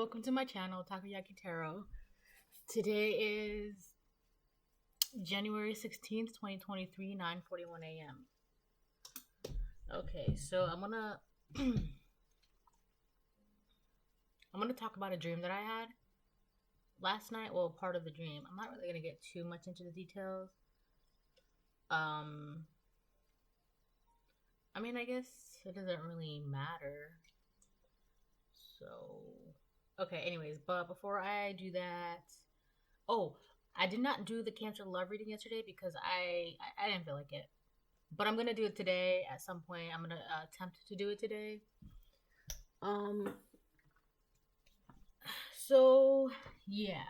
welcome to my channel, Takoyaki Tarot. Today is January 16th, 2023, 9:41 a.m. Okay, so I'm gonna I'm gonna talk about a dream that I had last night. Well, part of the dream. I'm not really gonna get too much into the details. I guess it doesn't really matter. So, okay, anyways, but before I do that, oh, I did not do the Cancer love reading yesterday because I didn't feel like it. But I'm gonna do it today at some point. I'm gonna attempt to do it today. Um. So yeah,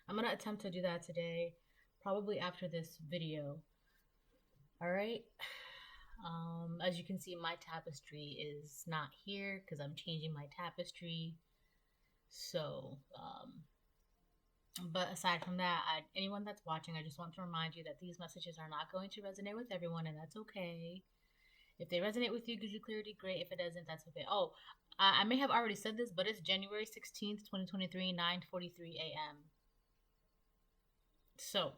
I'm gonna attempt to do that today, probably after this video. All right. As you can see, my tapestry is not here because I'm changing my tapestry. So, but aside from that, anyone that's watching, I just want to remind you that these messages are not going to resonate with everyone, and that's okay. If they resonate with you, gives you clarity, great. If it doesn't, that's okay. Oh, I may have already said this, but it's January 16th, 2023, 9:43 a.m. So,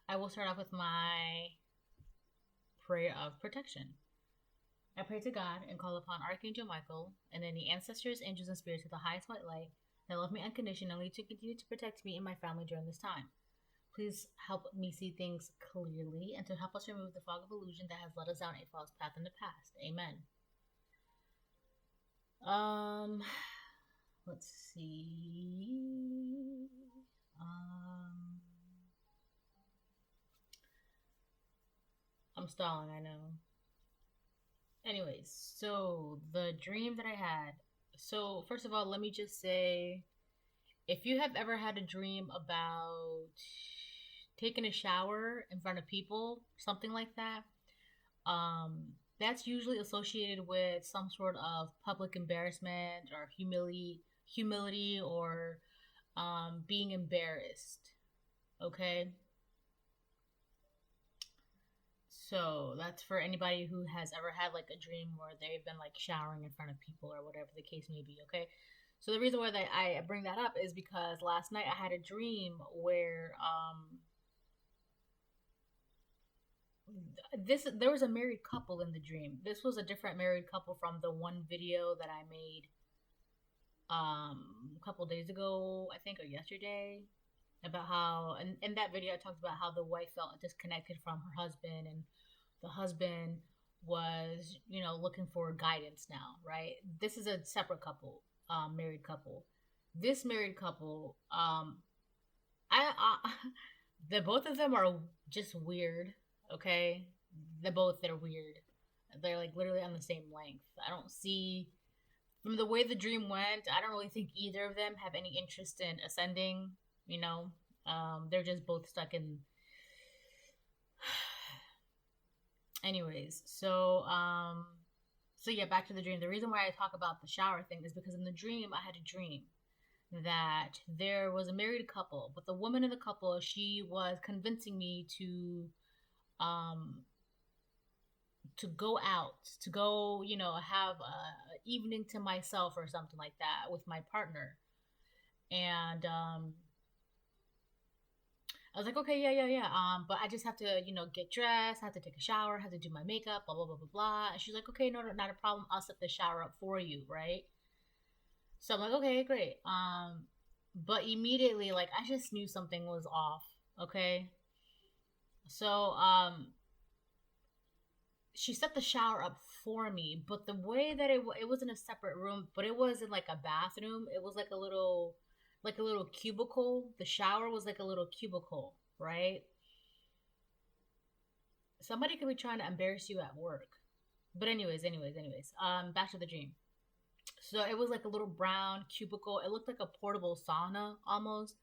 I will start off with my prayer of protection. I pray to God and call upon Archangel Michael and any ancestors, angels, and spirits of the highest white light that love me unconditionally to continue to protect me and my family during this time. Please help me see things clearly and to help us remove the fog of illusion that has led us down a false path in the past. Amen. Let's see. I'm stalling, I know. Anyways, so the dream that I had. So, first of all, let me just say if you have ever had a dream about taking a shower in front of people, something like that, that's usually associated with some sort of public embarrassment or humility or being embarrassed. Okay? So that's for anybody who has ever had like a dream where they've been like showering in front of people or whatever the case may be, okay? So the reason why that I bring that up is because last night I had a dream where there was a married couple in the dream. This was a different married couple from the one video that I made a couple days ago, I think, or yesterday, about how in that video I talked about how the wife felt disconnected from her husband, and the husband was, looking for guidance now, right? This is a separate couple, married couple. This married couple, I the both of them are just weird, okay? They're weird. They're like literally on the same length. I don't see, from the way the dream went, I don't really think either of them have any interest in ascending, they're just both stuck in. Anyways, so yeah, back to the dream. The reason why I talk about the shower thing is because in the dream I had a dream that there was a married couple, but the woman in the couple, she was convincing me to go out, to go, have a evening to myself or something like that with my partner. And I was like, okay, yeah. But I just have to, get dressed, I have to take a shower, have to do my makeup, blah, blah, blah, blah, blah. And she's like, okay, no, not a problem. I'll set the shower up for you, right? So I'm like, okay, great. But immediately, like, I just knew something was off, okay? So, she set the shower up for me, but the way that it was in a separate room, but it wasn't like a bathroom. It was like a little cubicle. The shower was like a little cubicle, right? Somebody could be trying to embarrass you at work. But anyways, back to the dream. So it was like a little brown cubicle. It looked like a portable sauna almost,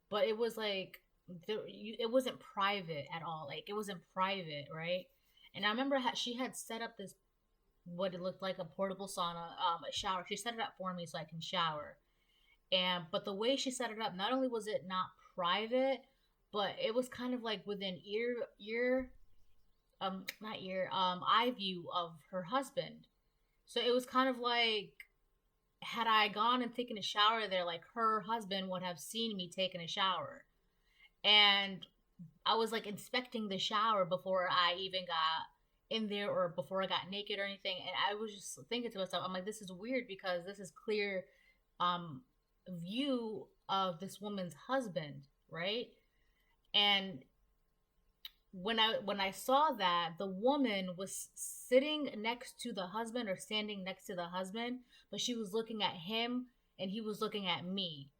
but it was like it wasn't private at all. Like, it wasn't private, right? And I remember she had set up this, what it looked like a portable sauna, a shower. She set it up for me so I can shower. But the way she set it up, not only was it not private, but it was kind of like within eye view of her husband. So it was kind of like had I gone and taken a shower there, like her husband would have seen me taking a shower. And I was like inspecting the shower before I even got in there or before I got naked or anything. And I was just thinking to myself, I'm like, this is weird because this is clear um view of this woman's husband, right? And when I saw that the woman was sitting next to the husband or standing next to the husband, but she was looking at him and he was looking at me.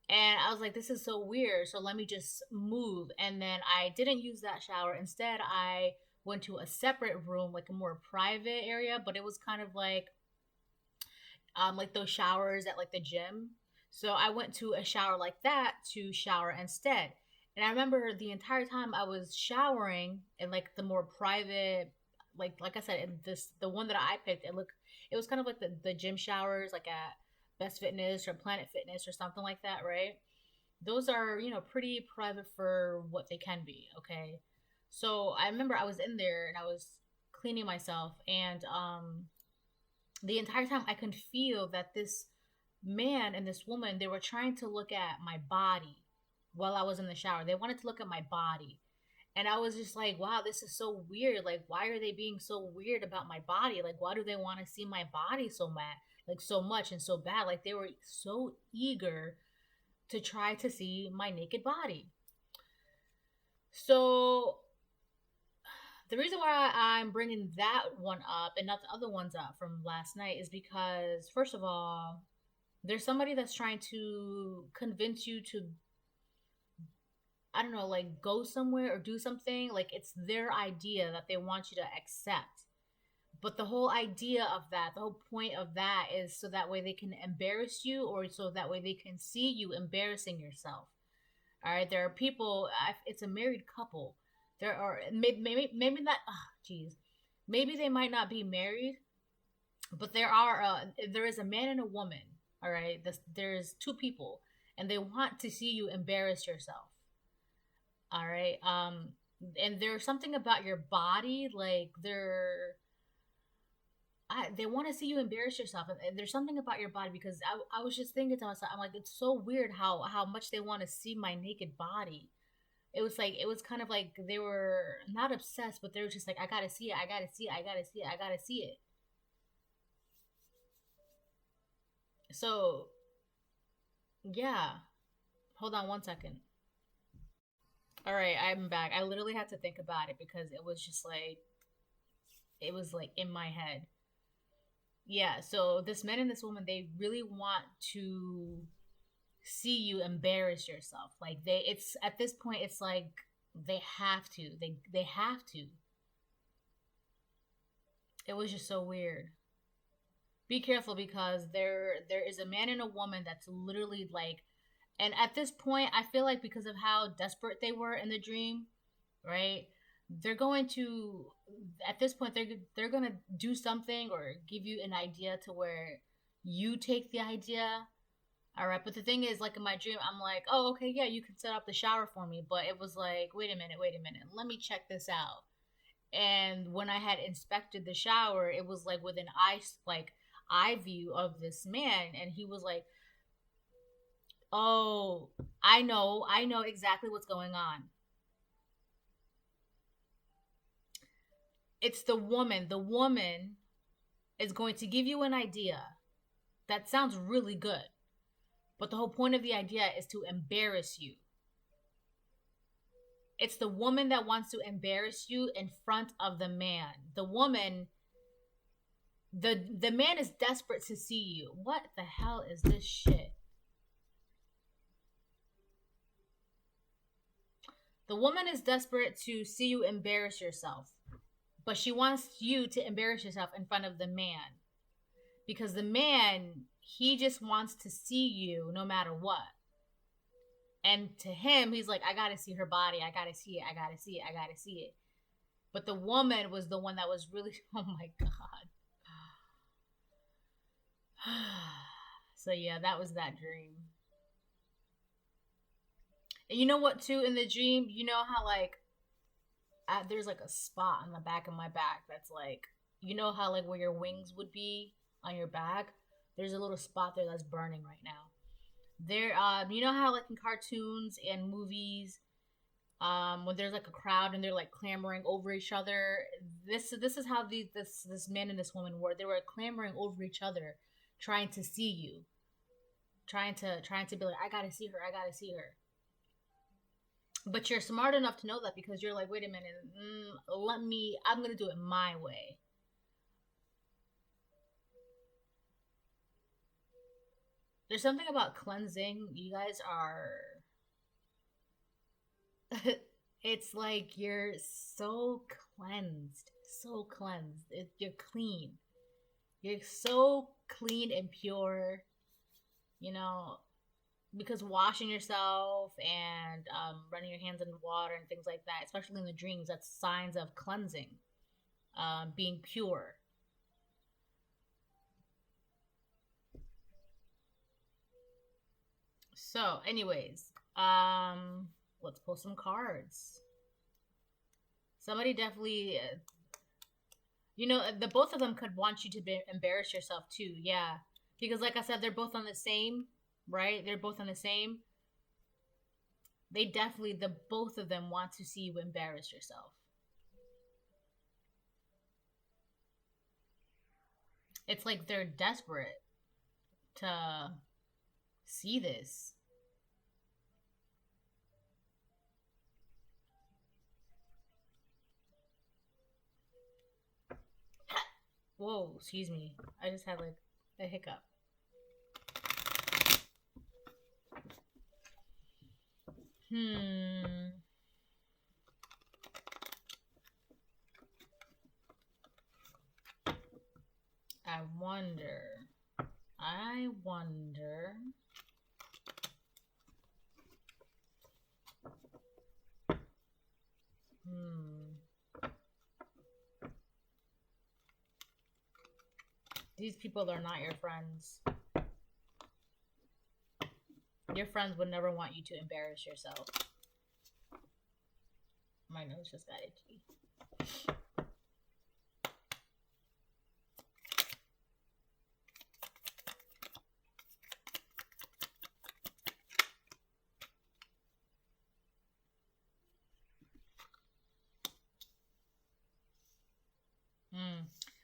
And I was like, this is so weird. So let me just move. And then I didn't use that shower. Instead, I went to a separate room, like a more private area, but it was kind of like those showers at like the gym. So I went to a shower like that to shower instead. And I remember the entire time I was showering in like the more private, like I said, in this the one that I picked, it was kind of like the gym showers, like at Best Fitness or Planet Fitness or something like that, right? Those are, pretty private for what they can be, okay? So I remember I was in there and I was cleaning myself, and the entire time I could feel that this man and this woman, they were trying to look at my body while I was in the shower. They wanted to look at my body. And I was just like, wow, this is so weird. Like, why are they being so weird about my body? Like, why do they want to see my body so mad, like so much and so bad? Like, they were so eager to try to see my naked body. So, the reason why I'm bringing that one up and not the other ones up from last night is because, first of all, there's somebody that's trying to convince you to, I don't know, like go somewhere or do something. Like it's their idea that they want you to accept. But the whole idea of that, the whole point of that is so that way they can embarrass you, or so that way they can see you embarrassing yourself. All right, there are people, it's a married couple. There are, maybe not, oh, geez. Maybe they might not be married, but there is a man and a woman. All right, there's two people, and they want to see you embarrass yourself. All right. And there's something about your body, like they want to see you embarrass yourself, and there's something about your body because I was just thinking to myself, I'm like, it's so weird how much they want to see my naked body. It was kind of like they were not obsessed, but they were just like, I gotta see it, I gotta see it, I gotta see it, I gotta see it. So yeah, hold on one second. All right, I'm back. I literally had to think about it because it was like in my head. Yeah, so this man and this woman, they really want to see you embarrass yourself. Like it's at this point, it's like they have to. They have to. It was just so weird. Be careful because there is a man and a woman that's literally like, and at this point, I feel like because of how desperate they were in the dream, right? They're going to at this point they're going to do something or give you an idea to where you take the idea. All right, but the thing is, like in my dream, I'm like, oh, okay, yeah, you can set up the shower for me. But it was like, wait a minute, let me check this out. And when I had inspected the shower, it was like with an eye view of this man, and he was like, oh, I know exactly what's going on. It's the woman. The woman is going to give you an idea that sounds really good, but the whole point of the idea is to embarrass you. It's the woman that wants to embarrass you in front of the man. The man is desperate to see you. What the hell is this shit? The woman is desperate to see you embarrass yourself, but she wants you to embarrass yourself in front of the man because the man, he just wants to see you no matter what. And to him, he's like, I gotta see her body. I gotta see it. I gotta see it. I gotta see it. But the woman was the one that was really, oh my God. So yeah, that was that dream. And you know what, too, in the dream, you know how, like, there's like a spot on the back of my back that's like, you know how, like, where your wings would be on your back? There's a little spot there that's burning right now. There, you know how like in cartoons and movies, when there's like a crowd and they're like clamoring over each other. This is how this man and this woman were. They were clamoring over each other, trying to see you, trying to be like, I gotta see her, I gotta see her. But you're smart enough to know that because you're like, wait a minute, I'm gonna do it my way. There's something about cleansing. You guys are. It's like you're so cleansed. So cleansed. You're clean. You're so clean and pure. You know, because washing yourself and running your hands in water and things like that, especially in the dreams, that's signs of cleansing, being pure. So, anyways, let's pull some cards. Somebody definitely, you know, the both of them could want you to embarrass yourself too. Yeah, because like I said, they're both on the same, right? They're both on the same. They definitely, the both of them want to see you embarrass yourself. It's like they're desperate to see this. Whoa, excuse me. I just had like a hiccup. I wonder. I wonder. These people are not your friends. Your friends would never want you to embarrass yourself. My nose just got itchy.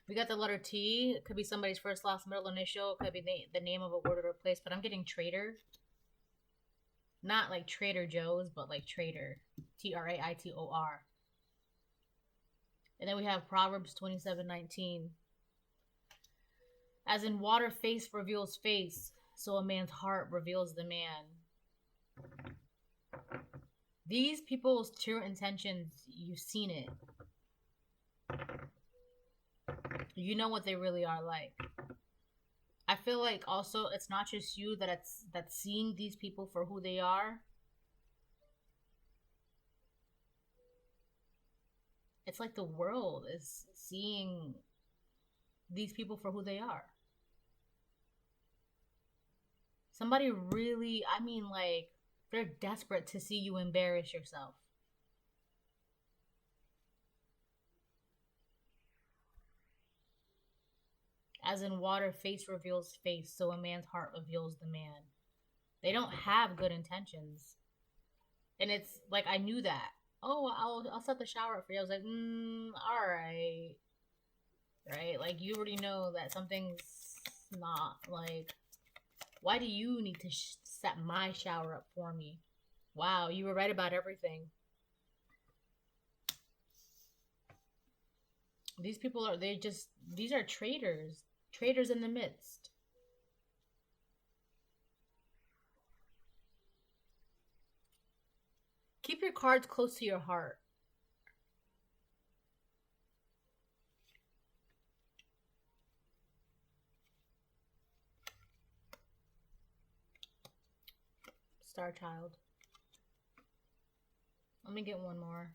We got the letter T. It could be somebody's first, last, middle initial. It could be the name of a word or a place. But I'm getting traitor. Not like Trader Joe's, but like traitor. Traitor. And then we have Proverbs 27:19. As in water face reveals face, so a man's heart reveals the man. These people's true intentions, you've seen it. You know what they really are like. I feel like also it's not just you that's seeing these people for who they are. It's like the world is seeing these people for who they are. Somebody really, I mean, like, they're desperate to see you embarrass yourself. As in water, face reveals face, so a man's heart reveals the man. They don't have good intentions. And it's like, I knew that. Oh, I'll set the shower up for you. I was like, alright. Right? Like, you already know that something's not, like, why do you need to set my shower up for me? Wow, you were right about everything. These people are, these are traitors. Traitors in the midst. Keep your cards close to your heart. Star Child. Let me get one more.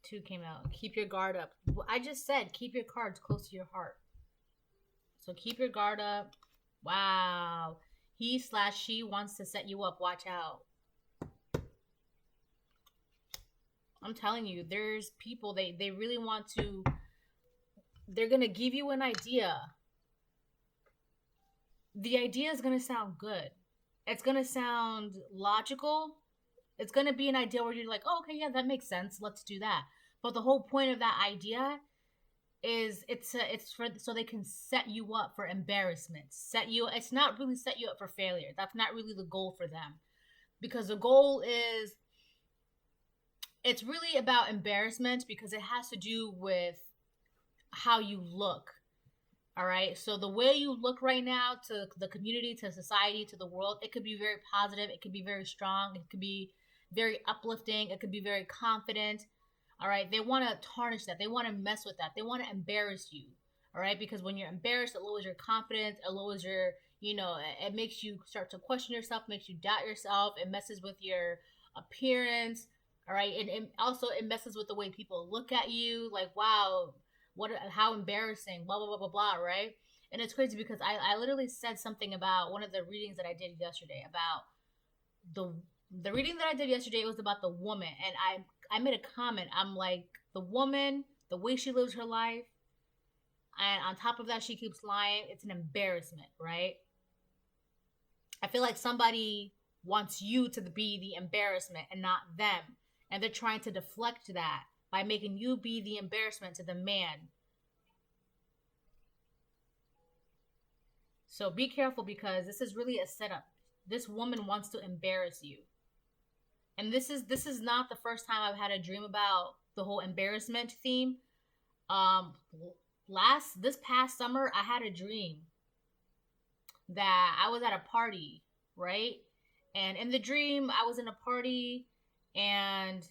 2 came out. Keep your guard up. I just said keep your cards close to your heart. So keep your guard up. Wow. He/she wants to set you up. Watch out. I'm telling you, there's people, they really want to, they're going to give you an idea. the idea is going to sound good. It's going to sound logical. It's going to be an idea where you're like, oh, okay, yeah, that makes sense. Let's do that. But the whole point of that idea is it's for so they can set you up for embarrassment. It's not really set you up for failure. That's not really the goal for them. Because the goal is it's really about embarrassment because it has to do with how you look. All right. So the way you look right now to the community, to society, to the world, it could be very positive. It could be very strong. It could be very uplifting. It could be very confident. All right. They want to tarnish that. They want to mess with that. They want to embarrass you. All right. Because when you're embarrassed, it lowers your confidence. It lowers your, it makes you start to question yourself, makes you doubt yourself. It messes with your appearance. All right. And also, it messes with the way people look at you. Like, wow, how embarrassing, blah blah blah blah blah, right? And it's crazy because I literally said something about one of the readings that I did yesterday about the reading that I did yesterday. It was about the woman, and I made a comment. I'm like, the woman, the way she lives her life, and on top of that she keeps lying. It's an embarrassment, right? I feel like somebody wants you to be the embarrassment and not them, and they're trying to deflect that by making you be the embarrassment to the man. So be careful because this is really a setup. This woman wants to embarrass you. And this is not the first time I've had a dream about the whole embarrassment theme. Um this past summer I had a dream that I was at a party, right? And in the dream I was in a party and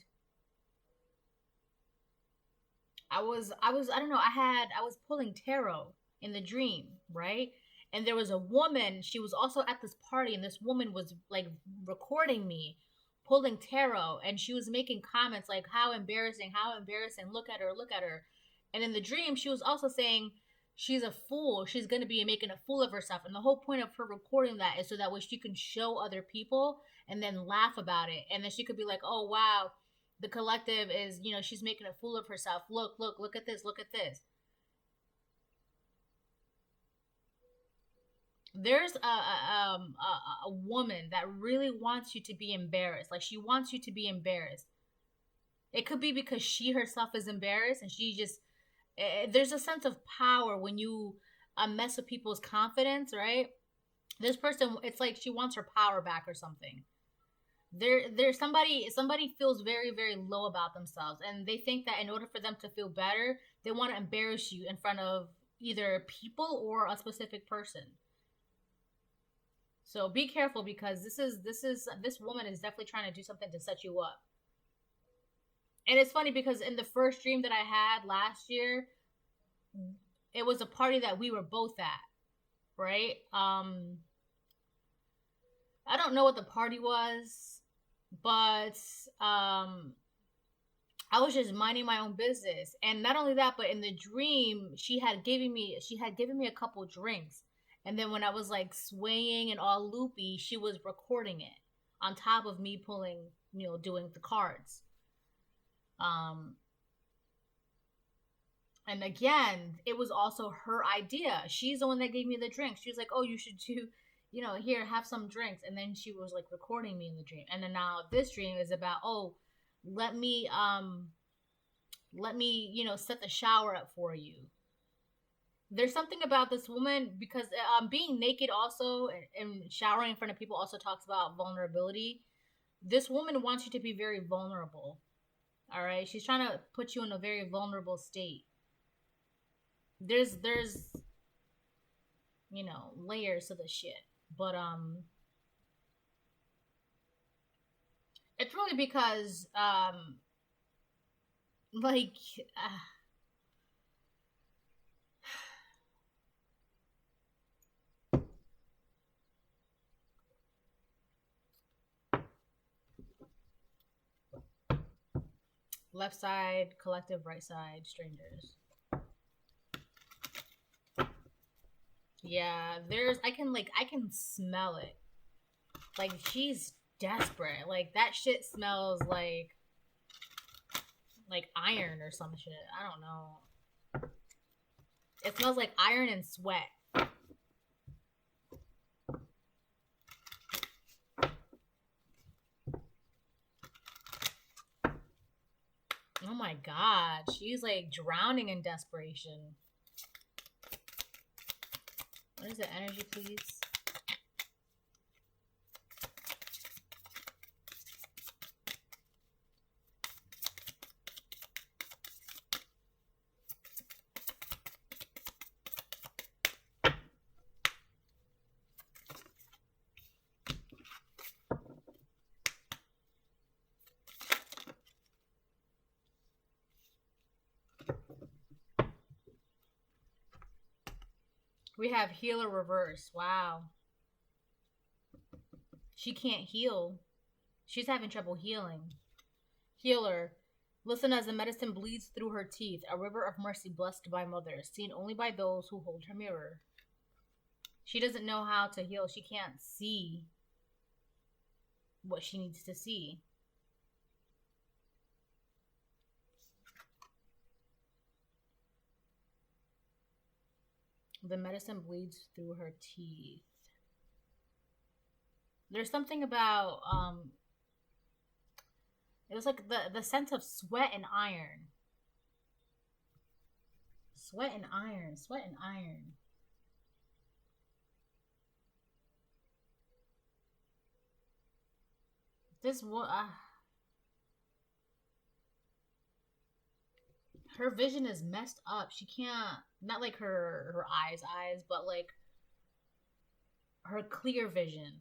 I don't know, I was pulling tarot in the dream, right? And there was a woman, she was also at this party, and this woman was like recording me pulling tarot, and she was making comments like, how embarrassing, look at her, look at her. And in the dream, she was also saying she's a fool, she's gonna be making a fool of herself. And the whole point of her recording that is so that way she can show other people and then laugh about it. And then she could be like, oh wow, the collective is, she's making a fool of herself. Look at this, look at this. There's a woman that really wants you to be embarrassed. Like, she wants you to be embarrassed. It could be because she herself is embarrassed, and she just, there's a sense of power when you mess with people's confidence, right? This person, it's like she wants her power back or something. There's somebody feels very very low about themselves, and they think that in order for them to feel better, they want to embarrass you in front of either people or a specific person. So be careful because this woman is definitely trying to do something to set you up. And it's funny because in the first dream that I had last year, it was a party that we were both at, right? I don't know what the party was, but I was just minding my own business. And not only that, but in the dream, she had given me a couple drinks. And then when I was like swaying and all loopy, she was recording it on top of me pulling, doing the cards. Um and again, it was also her idea. She's the one that gave me the drinks. She was like, "Oh, you should do, here, have some drinks." And then she was like recording me in the dream. And then now this dream is about, "Oh, let me set the shower up for you." There's something about this woman because being naked also and showering in front of people also talks about vulnerability. This woman wants you to be very vulnerable. All right, she's trying to put you in a very vulnerable state. There's layers to the shit, but it's really because like left side collective, right side strangers. Yeah, I can smell it. Like, she's desperate. Like, that shit smells like iron or some shit. I don't know. It smells like iron and sweat. Oh my god. She's like drowning in desperation. What is the energy, please? We have healer reverse. Wow. She can't heal. She's having trouble healing. Healer. Listen as the medicine bleeds through her teeth. A river of mercy blessed by mothers, seen only by those who hold her mirror. She doesn't know how to heal. She can't see what she needs to see. The medicine bleeds through her teeth. There's something about it was like the sense of sweat and iron. Sweat and iron. Sweat and iron. This her vision is messed up. She can't, not like her eyes, but like her clear vision,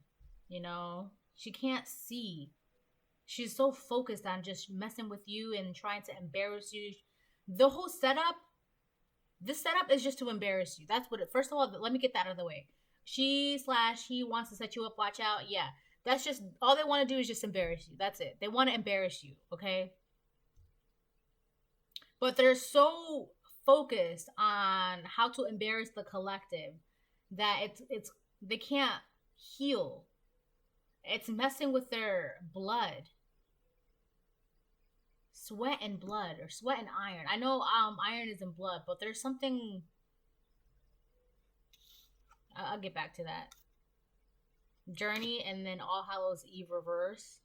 you know? She can't see. She's so focused on just messing with you and trying to embarrass you. The whole setup, this setup is just to embarrass you. That's what it, first of all, let me get that out of the way. He wants to set you up, watch out. Yeah. That's just, all they want to do is just embarrass you. That's it. They want to embarrass you, okay? But they're so focused on how to embarrass the collective that it's they can't heal. It's messing with their blood. Sweat and blood, or sweat and iron. I know iron is in blood, but there's something, I'll get back to that. Journey, and then All Hallows Eve reverse.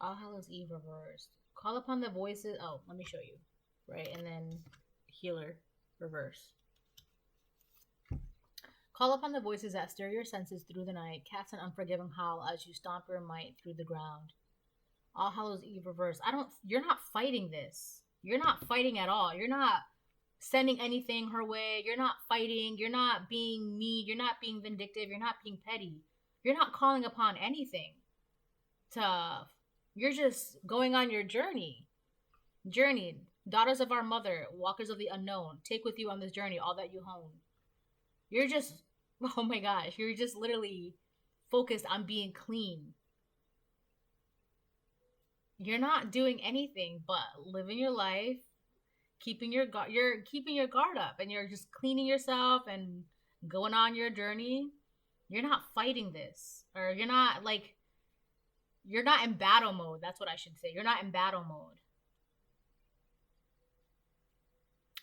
All Hallows Eve reverse. Call upon the voices. Oh, let me show you. Right, and then healer reverse. Call upon the voices that stir your senses through the night. Cast an unforgiving howl as you stomp your might through the ground. All Hallows Eve reverse. You're not fighting this. You're not fighting at all. You're not sending anything her way. You're not fighting. You're not being mean. You're not being vindictive. You're not being petty. You're not calling upon anything. You're just going on your journey. Journey. Daughters of our mother, walkers of the unknown, take with you on this journey all that you own. You're just, oh my gosh, you're just literally focused on being clean. You're not doing anything but living your life, keeping your guard up, and you're just cleaning yourself and going on your journey. You're not fighting this, or you're not in battle mode. That's what I should say. You're not in battle mode.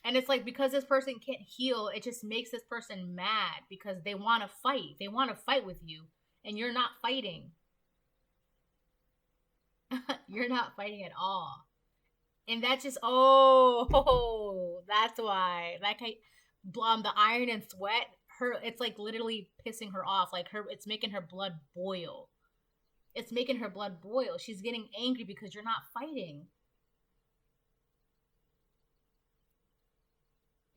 And it's like, because this person can't heal, it just makes this person mad because they want to fight. They want to fight with you, and you're not fighting. You're not fighting at all. And that's just, that's why. Like, the iron and sweat, it's like literally pissing her off. Like, it's making her blood boil. It's making her blood boil. She's getting angry because you're not fighting.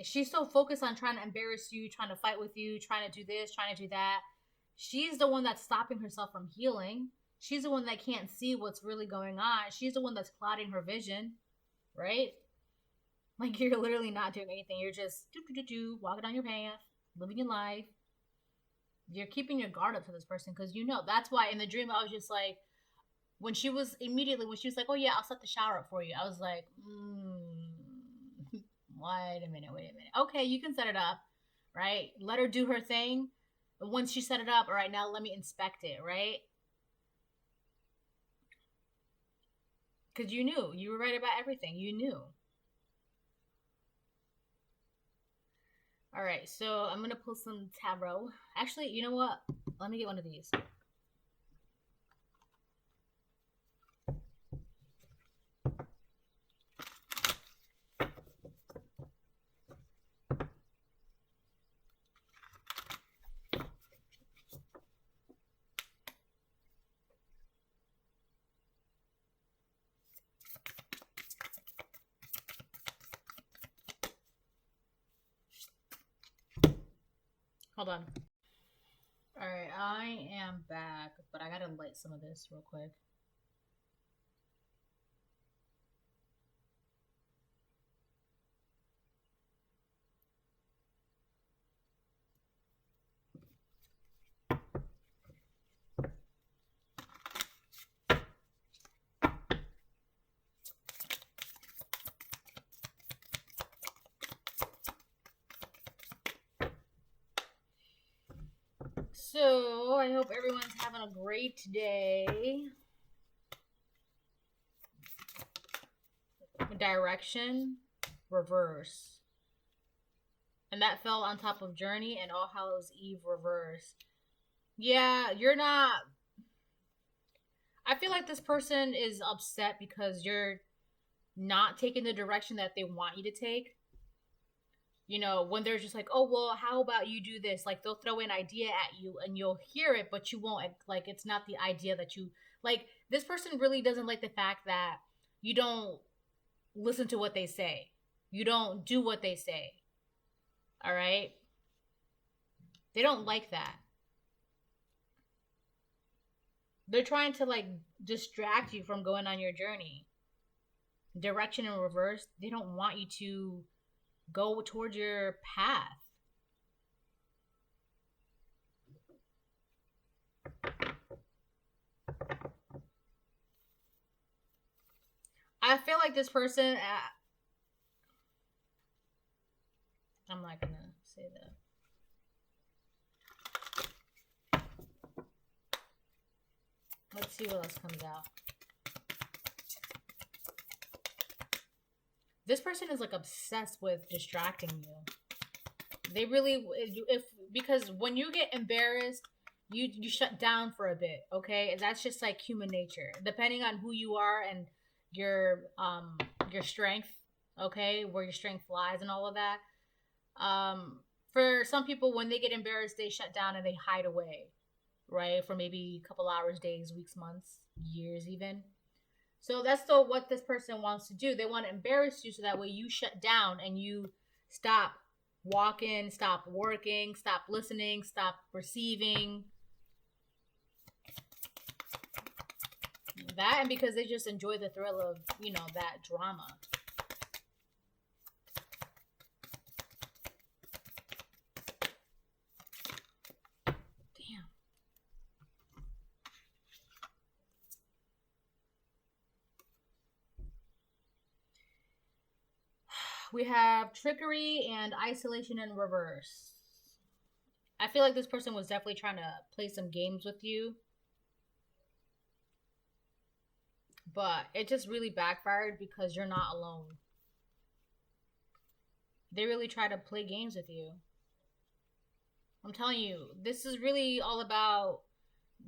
She's so focused on trying to embarrass you, trying to fight with you, trying to do this, trying to do that. She's the one that's stopping herself from healing. She's the one that can't see what's really going on. She's the one that's clouding her vision, right? Like, you're literally not doing anything. You're just walking down your path, living your life. You're keeping your guard up to this person because you know. That's why in the dream I was just like, when she was like, oh yeah, I'll set the shower up for you. I was like, wait a minute. Okay, you can set it up, right? Let her do her thing. But once she set it up, all right, now let me inspect it, right? Because you knew. You were right about everything. You knew. All right, so I'm gonna pull some tarot. Actually, you know what? Let me get one of these. Hold on. All right, I am back, but I gotta light some of this real quick. So, I hope everyone's having a great day. Direction, reverse. And that fell on top of Journey and All Hallows Eve, reverse. Yeah, you're not. I feel like this person is upset because you're not taking the direction that they want you to take. You know, when they're just like, oh, well, how about you do this? Like, they'll throw an idea at you and you'll hear it, but you won't, like, it's not the idea that you, like, this person really doesn't like the fact that you don't listen to what they say. You don't do what they say. All right? They don't like that. They're trying to, like, distract you from going on your journey. Direction in reverse, they don't want you to go towards your path. I feel like this person. I'm not gonna say that. Let's see what else comes out. This person is like obsessed with distracting you. They really, because when you get embarrassed, you shut down for a bit, okay? And that's just like human nature. Depending on who you are and your strength, okay, where your strength lies and all of that. For some people, when they get embarrassed, they shut down and they hide away, right? For maybe a couple hours, days, weeks, months, years, even. So that's still what this person wants to do. They want to embarrass you so that way you shut down and you stop walking, stop working, stop listening, stop receiving. That, and because they just enjoy the thrill of, you know, that drama. Damn. We have trickery and isolation in reverse. I feel like this person was definitely trying to play some games with you. But it just really backfired because you're not alone. They really try to play games with you. I'm telling you, this is really all about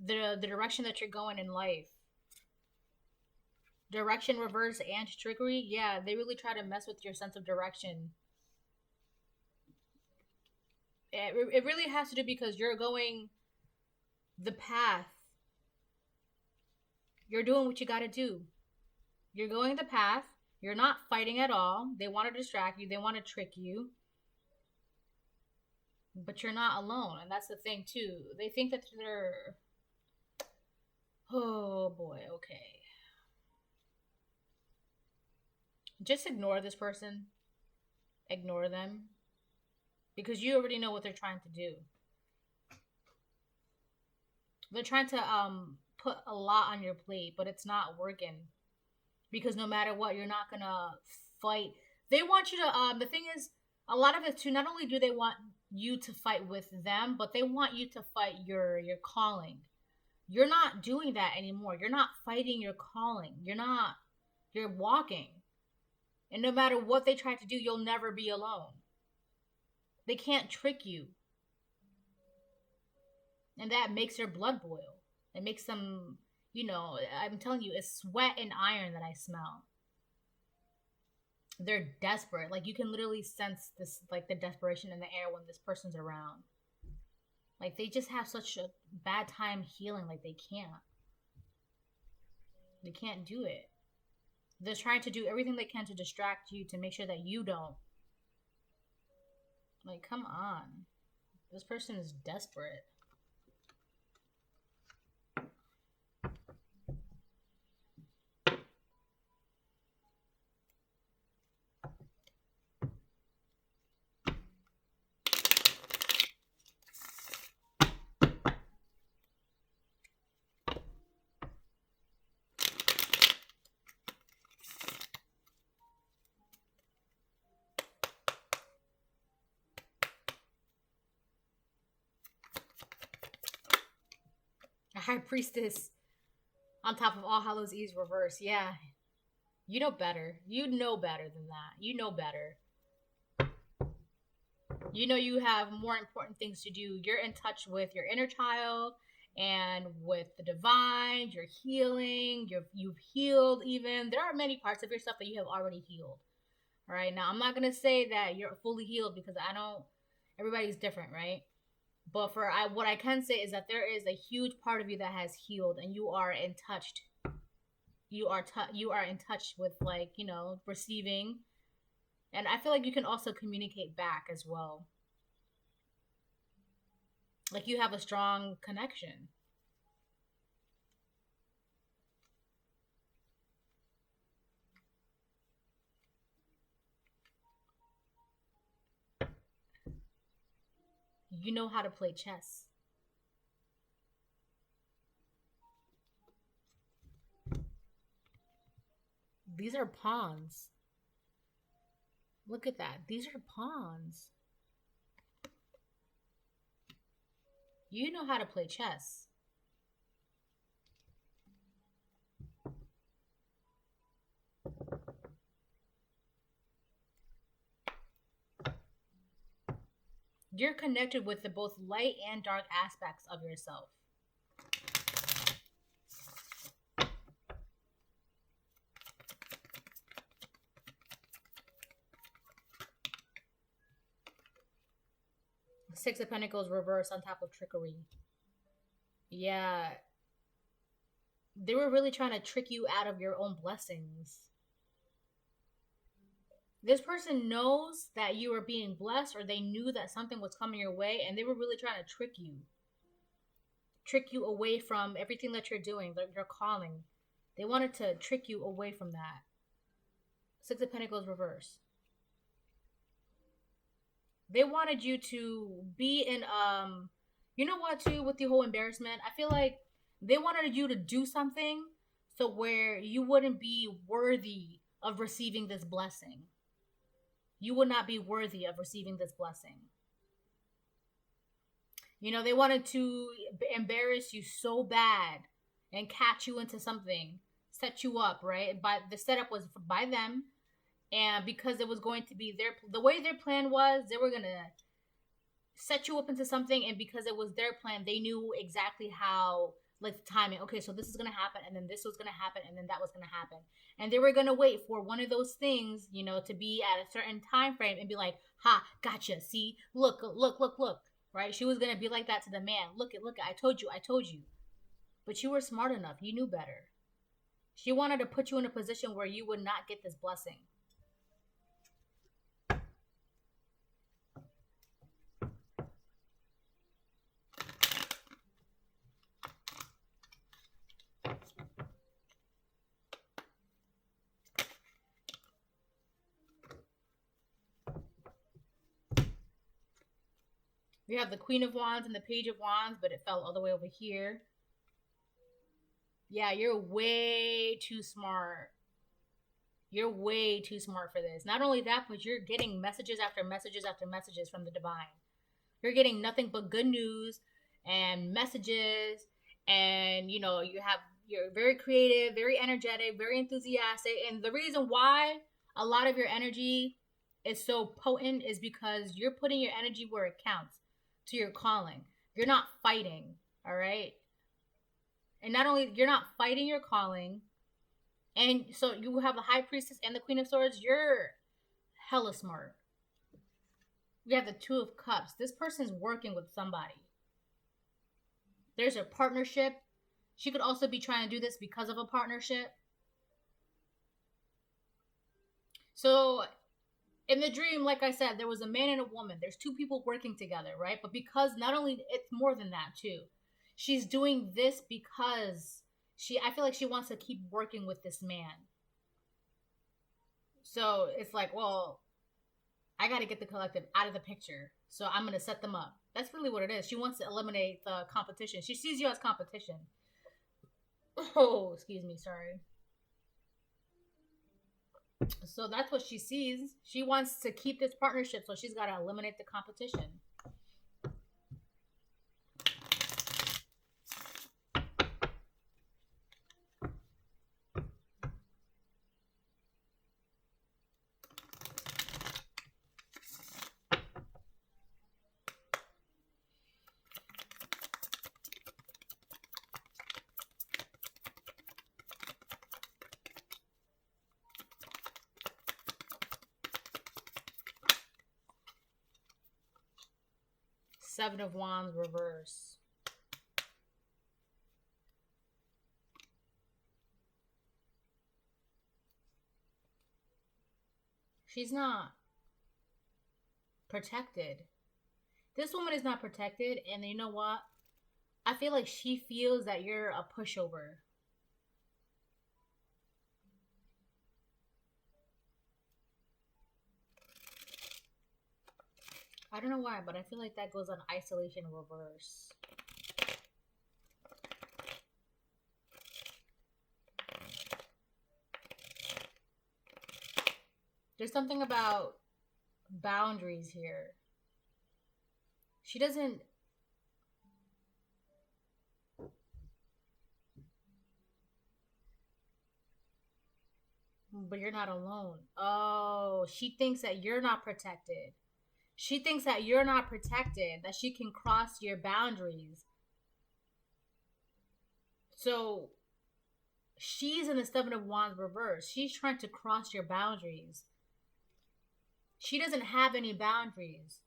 the direction that you're going in life. Direction, reverse, and trickery. Yeah, they really try to mess with your sense of direction. It really has to do because you're going the path. You're doing what you got to do. You're going the path. You're not fighting at all. They want to distract you. They want to trick you. But you're not alone. And that's the thing, too. They think that they're... Oh, boy. Okay. Just ignore this person. Ignore them. Because you already know what they're trying to do. They're trying to put a lot on your plate, but it's not working. Because no matter what, you're not gonna fight. They want you to, the thing is, a lot of it too, not only do they want you to fight with them, but they want you to fight your calling. You're not doing that anymore. You're not fighting your calling. You're walking. And no matter what they try to do, you'll never be alone. They can't trick you. And that makes their blood boil. It makes them, I'm telling you, it's sweat and iron that I smell. They're desperate. Like, you can literally sense this, like, the desperation in the air when this person's around. Like, they just have such a bad time healing. Like, they can't. They can't do it. They're trying to do everything they can to distract you, to make sure that you don't. Like, come on. This person is desperate. A high priestess on top of All Hallows Eve's reverse. Yeah. You know better. You know better than that. You know better. You know you have more important things to do. You're in touch with your inner child and with the divine. You're healing. You've healed even. There are many parts of yourself that you have already healed. All right. Now, I'm not going to say that you're fully healed because everybody's different, right? But what I can say is that there is a huge part of you that has healed, and you are in touch. You are in touch with, like, receiving. And I feel like you can also communicate back as well. Like, you have a strong connection. You know how to play chess. These are pawns. Look at that. These are pawns. You know how to play chess. You're connected with the both light and dark aspects of yourself. Six of Pentacles reverse on top of trickery. Yeah. They were really trying to trick you out of your own blessings. This person knows that you are being blessed, or they knew that something was coming your way, and they were really trying to trick you. Trick you away from everything that you're doing, your calling. They wanted to trick you away from that. Six of Pentacles reverse. They wanted you to be in, you know what, too, with the whole embarrassment? I feel like they wanted you to do something so where you wouldn't be worthy of receiving this blessing. You would not be worthy of receiving this blessing. They wanted to embarrass you so bad and catch you into something, set you up, right? But the setup was by them, and because it was going to be the way their plan was, they were going to set you up into something, and because it was their plan, they knew exactly how, like, the timing. Okay, so this is going to happen, and then this was going to happen, and then that was going to happen. And they were going to wait for one of those things, to be at a certain time frame and be like, ha, gotcha, see, look, right? She was going to be like that to the man. Look, I told you. But you were smart enough. You knew better. She wanted to put you in a position where you would not get this blessing. We have the Queen of Wands and the Page of Wands, but it fell all the way over here. Yeah, you're way too smart. You're way too smart for this. Not only that, but you're getting messages after messages after messages from the divine. You're getting nothing but good news and messages, and you're very creative, very energetic, very enthusiastic. And the reason why a lot of your energy is so potent is because you're putting your energy where it counts, to your calling. You're not fighting, all right? And not only you're not fighting your calling, and so you have the high priestess and the queen of swords, you're hella smart. We have the two of cups. This person's working with somebody. There's a partnership. She could also be trying to do this because of a partnership. So in the dream, like I said, there was a man and a woman. There's two people working together, right? But because not only, it's more than that too. She's doing this because I feel like she wants to keep working with this man. So it's like, well, I got to get the collective out of the picture. So I'm going to set them up. That's really what it is. She wants to eliminate the competition. She sees you as competition. Oh, excuse me. Sorry. So that's what she sees. She wants to keep this partnership, so she's got to eliminate the competition. Seven of Wands reverse. She's not protected. This woman is not protected, and you know what? I feel like she feels that you're a pushover. I don't know why, but I feel like that goes on isolation reverse. There's something about boundaries here. She doesn't... But you're not alone. Oh, she thinks that you're not protected. She thinks that you're not protected, that she can cross your boundaries. So she's in the Seven of Wands reverse. She's trying to cross your boundaries. She doesn't have any boundaries.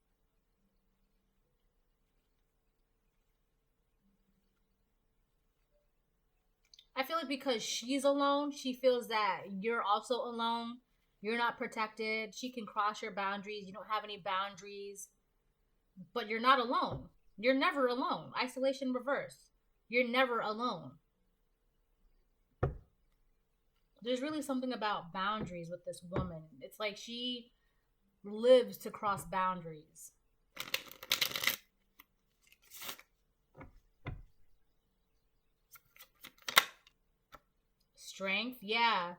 I feel like because she's alone, she feels that you're also alone. You're not protected. She can cross your boundaries. You don't have any boundaries. But you're not alone. You're never alone. Isolation reverse. You're never alone. There's really something about boundaries with this woman. It's like she lives to cross boundaries. Strength, yeah.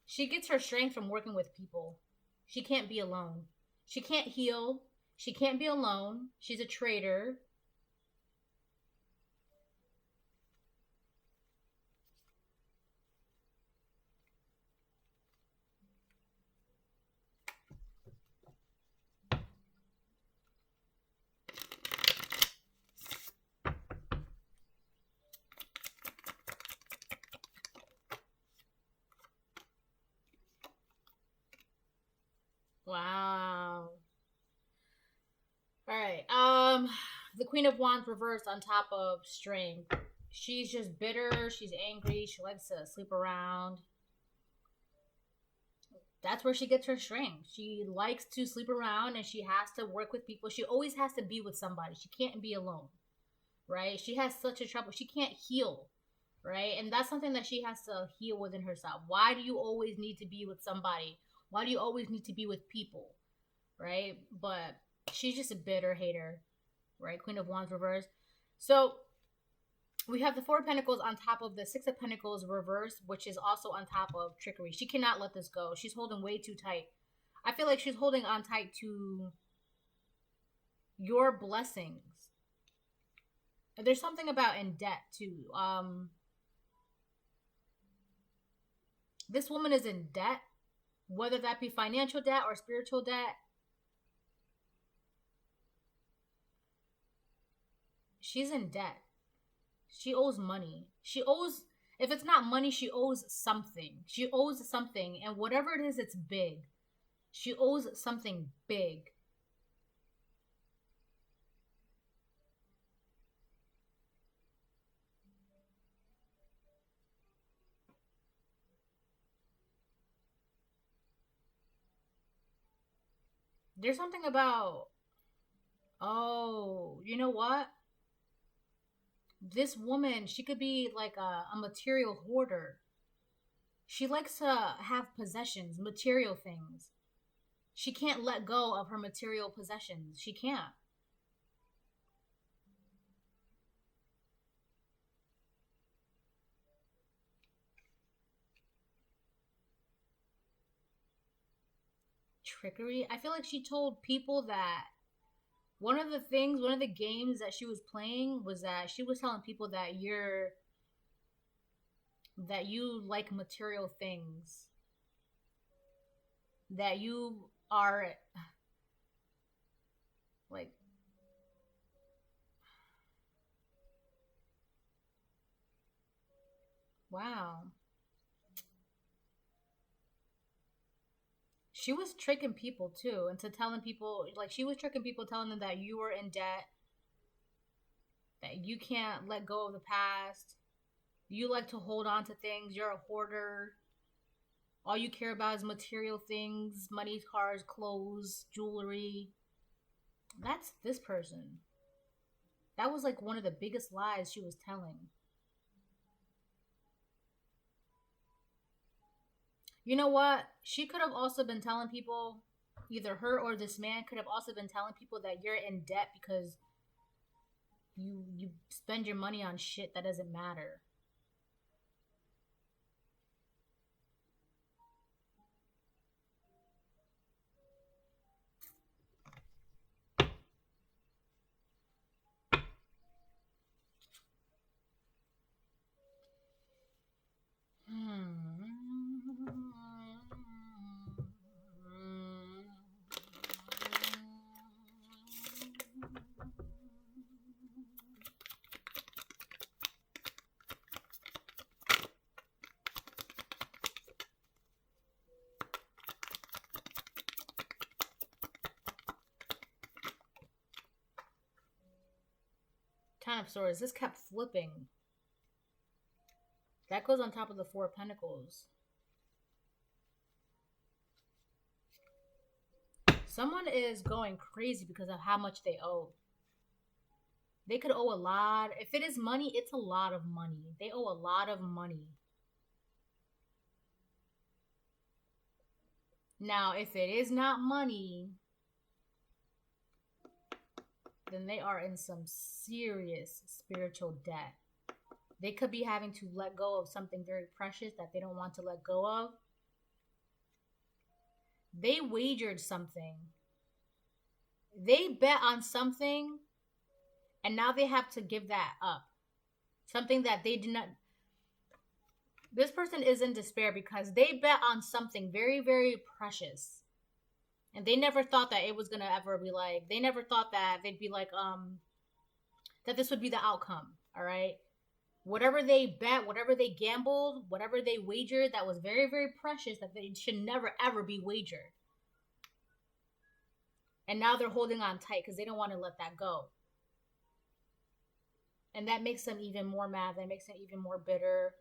She gets her strength from working with people. She can't be alone. She can't heal. She can't be alone. She's a traitor. Wow. All right. The Queen of Wands reversed on top of strength. She's just bitter. She's angry. She likes to sleep around. That's where she gets her strength. She likes to sleep around and she has to work with people. She always has to be with somebody. She can't be alone, right? She has such a trouble. She can't heal, right? And that's something that she has to heal within herself. Why do you always need to be with somebody? Why do you always need to be with people, right? But she's just a bitter hater, right? Queen of Wands reverse. So we have the Four of Pentacles on top of the Six of Pentacles reverse, which is also on top of trickery. She cannot let this go. She's holding way too tight. I feel like she's holding on tight to your blessings. There's something about in debt too. This woman is in debt, Whether that be financial debt or spiritual debt, she's in debt. She owes money. She owes, if it's not money, she owes something. She owes something, and whatever it is, it's big. She owes something big. There's something about, oh, you know what? This woman, she could be like a material hoarder. She likes to have possessions, material things. She can't let go of her material possessions. She can't. Trickery. I feel like she told people that one of the games that she was playing was that she was telling people that you like material things. That you are like, wow. She was tricking people too, into telling people, like, she was tricking people, telling them that you were in debt, that you can't let go of the past, you like to hold on to things, you're a hoarder, all you care about is material things, money, cars, clothes, jewelry. That's this person. That was like one of the biggest lies she was telling. You know what? She could have also been telling people, either her or this man could have also been telling people that you're in debt because you spend your money on shit that doesn't matter. Kind of swords. This kept flipping. That goes on top of the Four of Pentacles. Someone is going crazy because of how much they owe. They could owe a lot. If it is money, it's a lot of money. They owe a lot of money. Now, if it is not money, then they are in some serious spiritual debt. They could be having to let go of something very precious that they don't want to let go of. They wagered something. They bet on something, and now they have to give that up. Something that they did not. This person is in despair because they bet on something very, very precious. And they never thought that it was going to ever be like, they never thought that they'd be like, that this would be the outcome. All right. Whatever they bet, whatever they gambled, whatever they wagered, that was very, very precious, that they should never, ever be wagered. And now they're holding on tight because they don't want to let that go. And that makes them even more mad. That makes them even more bitter.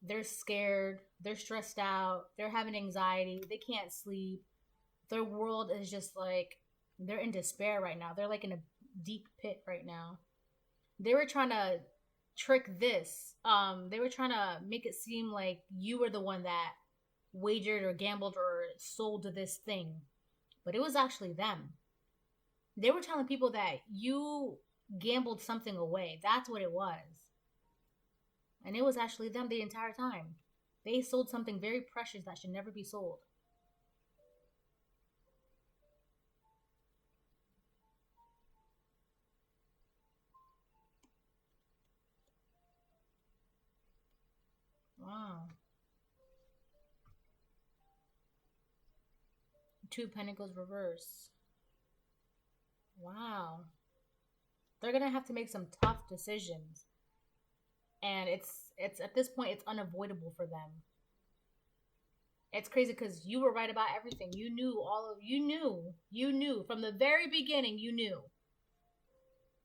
They're scared. They're stressed out. They're having anxiety. They can't sleep. Their world is just like, they're in despair right now. They're like in a deep pit right now. They were trying to trick this. They were trying to make it seem like you were the one that wagered or gambled or sold this thing. But it was actually them. They were telling people that you gambled something away. That's what it was. And it was actually them the entire time. They sold something very precious that should never be sold. Wow. Two Pentacles reverse. Wow. They're gonna have to make some tough decisions. And it's at this point it's unavoidable for them. It's crazy because you were right about everything. You knew from the very beginning, you knew.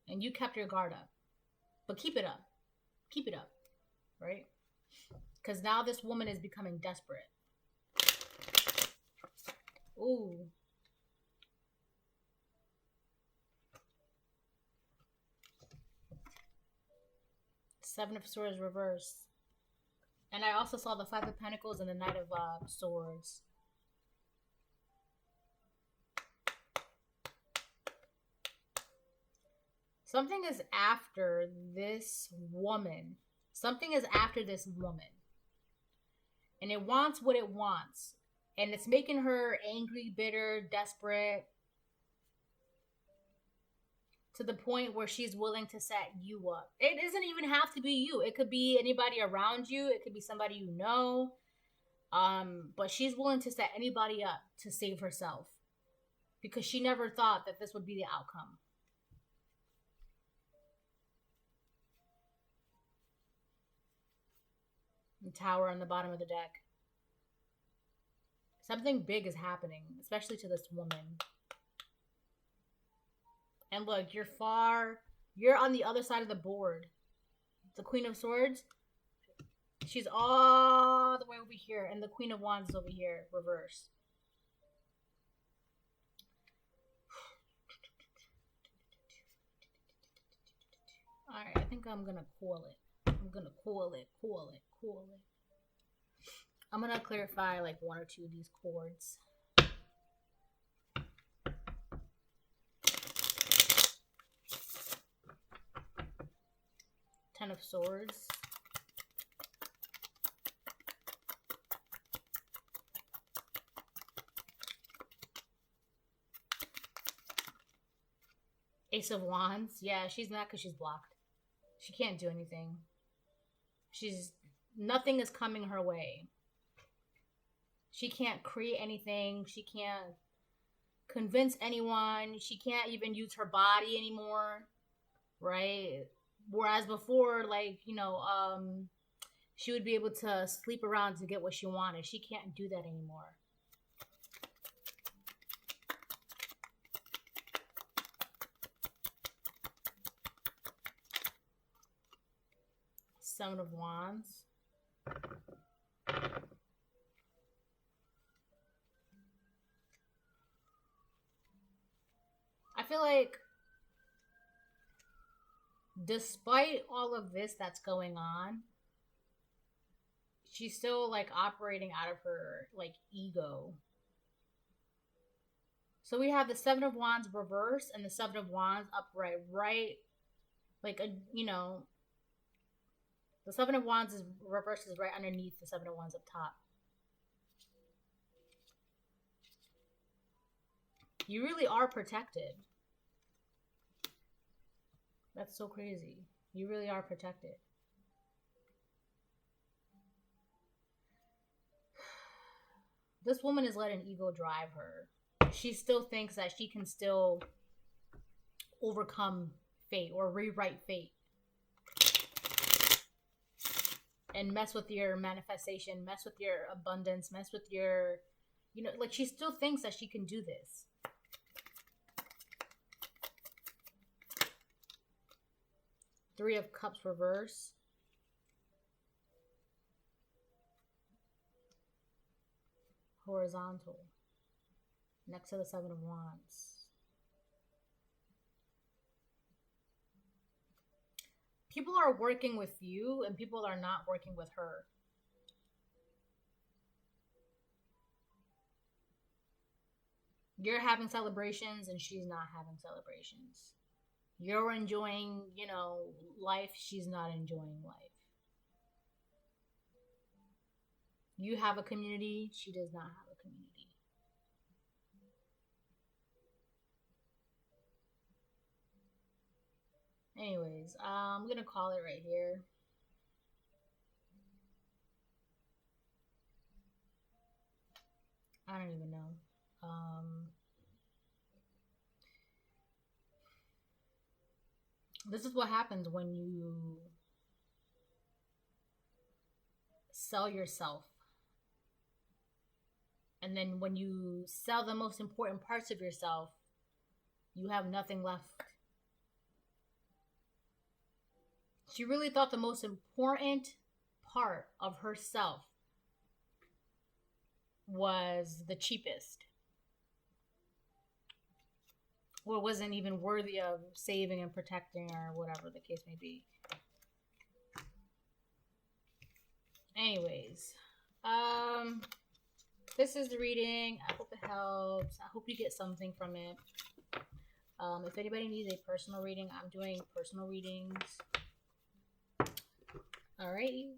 And you kept your guard up. But keep it up. Keep it up. Right? Because now this woman is becoming desperate. Ooh. Seven of Swords reverse. And I also saw the Five of Pentacles and the Knight of Swords. Something is after this woman. Something is after this woman. And it wants what it wants. And it's making her angry, bitter, desperate. To the point where she's willing to set you up. It doesn't even have to be you. It could be anybody around you. It could be somebody you know. But she's willing to set anybody up to save herself. Because she never thought that this would be the outcome. The Tower on the bottom of the deck. Something big is happening. Especially to this woman. And look, you're on the other side of the board. The Queen of Swords, she's all the way over here. And the Queen of Wands is over here, reverse. Alright, I think I'm going to cool it. I'm going to cool it. I'm going to clarify like one or two of these chords. Ten of Swords. Ace of Wands. Yeah, she's not because she's blocked. She can't do anything. Nothing is coming her way. She can't create anything. She can't convince anyone. She can't even use her body anymore. Right? Whereas before, like, she would be able to sleep around to get what she wanted. She can't do that anymore. Seven of Wands. I feel like despite all of this that's going on, she's still like operating out of her like ego. So we have the Seven of Wands reverse and the Seven of Wands upright, right? Like the Seven of Wands is reverse is right underneath the Seven of Wands up top. You really are protected. That's so crazy. You really are protected. This woman is letting ego drive her. She still thinks that she can still overcome fate or rewrite fate. And mess with your manifestation, mess with your abundance, mess with your, like she still thinks that she can do this. Three of Cups reverse. Horizontal. Next to the Seven of Wands. People are working with you and people are not working with her. You're having celebrations and she's not having celebrations. You're enjoying, life. She's not enjoying life. You have a community. She does not have a community. Anyways, I'm going to call it right here. I don't even know. This is what happens when you sell yourself. And then when you sell the most important parts of yourself, you have nothing left. She really thought the most important part of herself was the cheapest, or wasn't even worthy of saving and protecting, or whatever the case may be. Anyways, this is the reading. I hope it helps. I hope you get something from it. If anybody needs a personal reading, I'm doing personal readings. Alrighty.